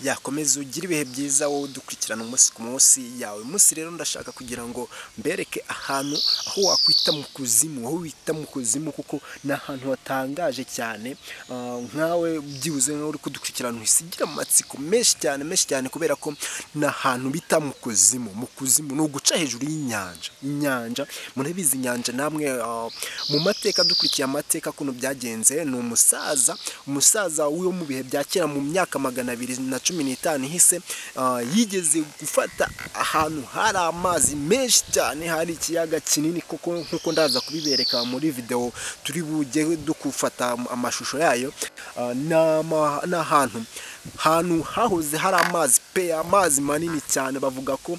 yakomeza ugira ibihe byiza wowe dukurikirana umunsi ku munsi yawe. Umunsi rero ndashaka kugira ngo mbereke ahantu aho wakwita mu kuzimu, aho wita mu kuzimu kuko ni ahantu hatangaje cyane. Nkawe byibuze nkawe uri kudukurikirana uhisigira amatsiko menshi cyane kubera ko ni ahantu bita mu kuzimu. Mu kuzimu ni uguca hejuru y'inyanja. Murabizi inyanja namwe mu mateka, dukurikiye amateka kuno byagenze. Ni umusaza wo mu bihe bya kera mu myaka 215 ihise, yigeze gufata ahantu hari amazi menshi cyane, hari ikiyaga kinini koko nkuko ndaza kubibereka muri video turi bujye dukufata amashusho yayo. N'ahantu hahoze hari amazi manini cyane. Bavuga ko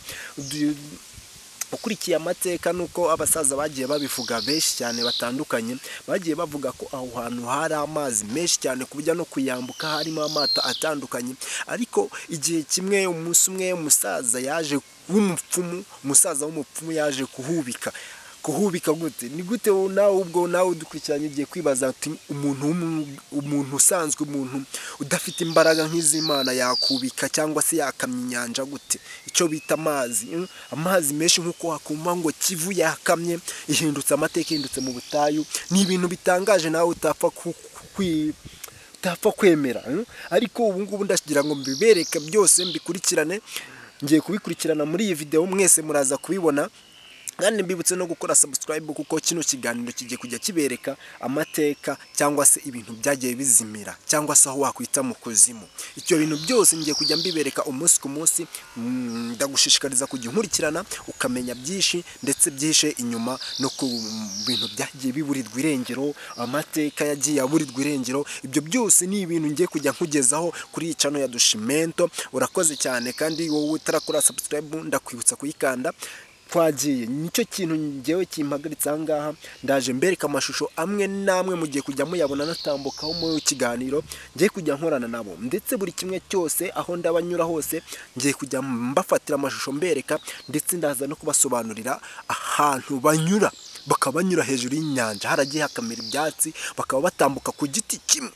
ukurikiye amateka nuko abasaza bagiye babivuga benshi cyane batandukanye, bagiye bavuga ko aho hantu hari amazi menshi cyane kubujya no kuyambuka harimo amata atandukanye. Ariko igihe kimwe umunsi umwe umusaza w'umupfumu yaje kuhubika gute? Ni gute nawe dukurikiranye ugiye kwibaza ati umuntu usanzwe, umuntu udafite imbaraga nk'iz'Imana yakubika cyangwa se yakamya inyanja gute? Icyo bita amazi menshi nkuko wakumva ngo Kivu yakamye, ihindutse amateka, ihindutse mu butayu. Ni ibintu bitangaje nawe utapfa kwemera. Ariko ubu ngubu ndagira ngo mbibereke byose, mbikurikirane. Ngiye kubikurikirana muri iyi video, mwese muraza kubibona. Kandi mbibutse no gukora subscribe kuko kino kiganiro kigiye kujya kibereka amateka cyangwa se ibintu byagiye bizimira cyangwa se aho wakwita mu kuzimu. Icyo bintu byose ngiye kujya mbibereka umunsi ku munsi. Ndagushishikariza kujya nkurikirana ukamenya byinshi ndetse byihishe inyuma no ku bintu byagiye biburirwa irengero, amateka yagiye aburirwa irengero. Ibyo byose ni ibintu ngiye kujya nkugezaho kuri iyi channel ya Dushimento. Urakoze cyane, kandi wowe utarakora subscribe ndakwibutsa kuyikanda. Twagiye nicyo kintu ngewe kimpagaritse aha ngaha. Ndaje mbereka amashusho amwe namwe mugiye kujya muyabona natambukaho mu kiganiro. Ngiye kujya nkorana nabo ndetse buri kimwe cyose aho ndabanyura hose ngiye kujya mbafatira amashusho mbereka, ndetse ndaza no kubasobanurira ahantu banyura. Bakabanyura hejuru y'inyanja, haragiye hakamera ibyatsi, bakaba batambuka ku giti kimwe.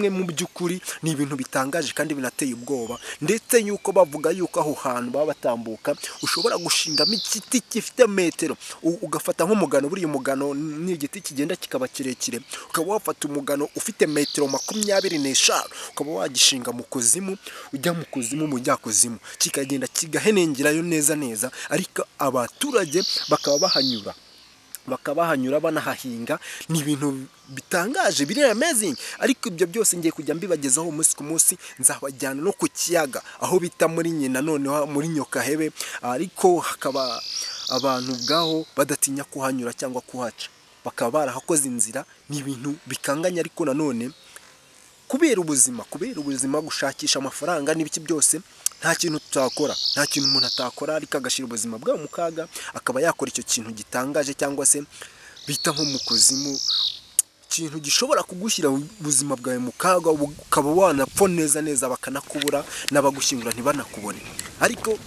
Mu by'ukuri ni ibintu bitangaje kandi binateye ubwoba, ndetse yuko bavuga yuko aho hantu baba batambuka ushobora gushingamo igiti gifite metero, ugafata nk'umugano. Buriya umugano ni igiti kigenda kikaba kirekire, ukaba wafata umugano ufite metero 25, ukaba wagishinga mu kuzimu. Ujya mu kuzimu, mu jyakuzimu, kikagenda kigahenengerayo neza. Ariko abaturage bakaba bahanyura banahahinga. Ni ibintu bitangaje, biri amazing. Ariko ibyo byose ngiye kujya mbibagezaho umunsi ku munsi. Nzabajyana no ku kiyaga aho bita muri nyina, noneho muri Nyokahebe. Ariko hakaba abantu bwaho badatinya kuhanyura cyangwa kuhaca, bakaba barahakoze inzira. Ni ibintu bikanganya, ariko nanone kubera ubuzima, gushakisha amafaranga n'ibiki byose, nta kintu tutakora, nta kintu umuntu atakora ariko agashira ubuzima bwawe mu kaga, akaba yakora icyo kintu gitangaje cyangwa se bita nko mu kuzimu, ikintu gishobora kugushyira ubuzima bwawe mu kaga, ukaba wanapfa neza bakanakubura, n'abagushyingura ntibanakubone. Ariko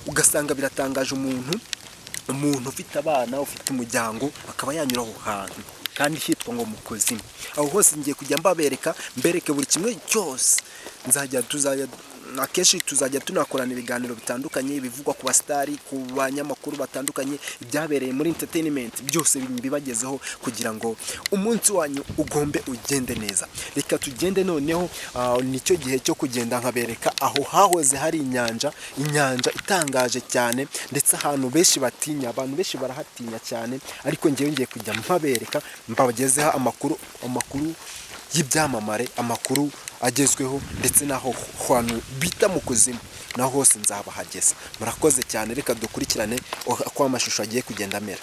ugasanga biratangaje, umuntu ufite abana, ufite umuryango, akaba yanyura aho hantu kandi hitwa ngo mu kuzimu. Aho hose ngiye kujya mbereke buri kimwe cyose. Akenshi tuzajya tunakorana ibiganiro bitandukanye bivugwa ku bastari, ku banyamakuru batandukanye, ibyabereye muri entertainment byose bibagezeho kugira ngo umunsi wanyu ugombe ugende neza. Reka tugende noneho. Nicyo gihe cyo kugenda nkabereka aho hahoze hari inyanja itangaje cyane, ndetse ahantu benshi batinya, abantu benshi barahatinya cyane. Ariko ngiye ngiye kujya mbabereka, mbagezeho amakuru y'ibyamamare, amakuru agezweho, ndetse naho hantu bita mu kuzimu naho hose nzabahageza. Murakoze cyane, reka dukurikirane uko amashusho agiye kugenda amera.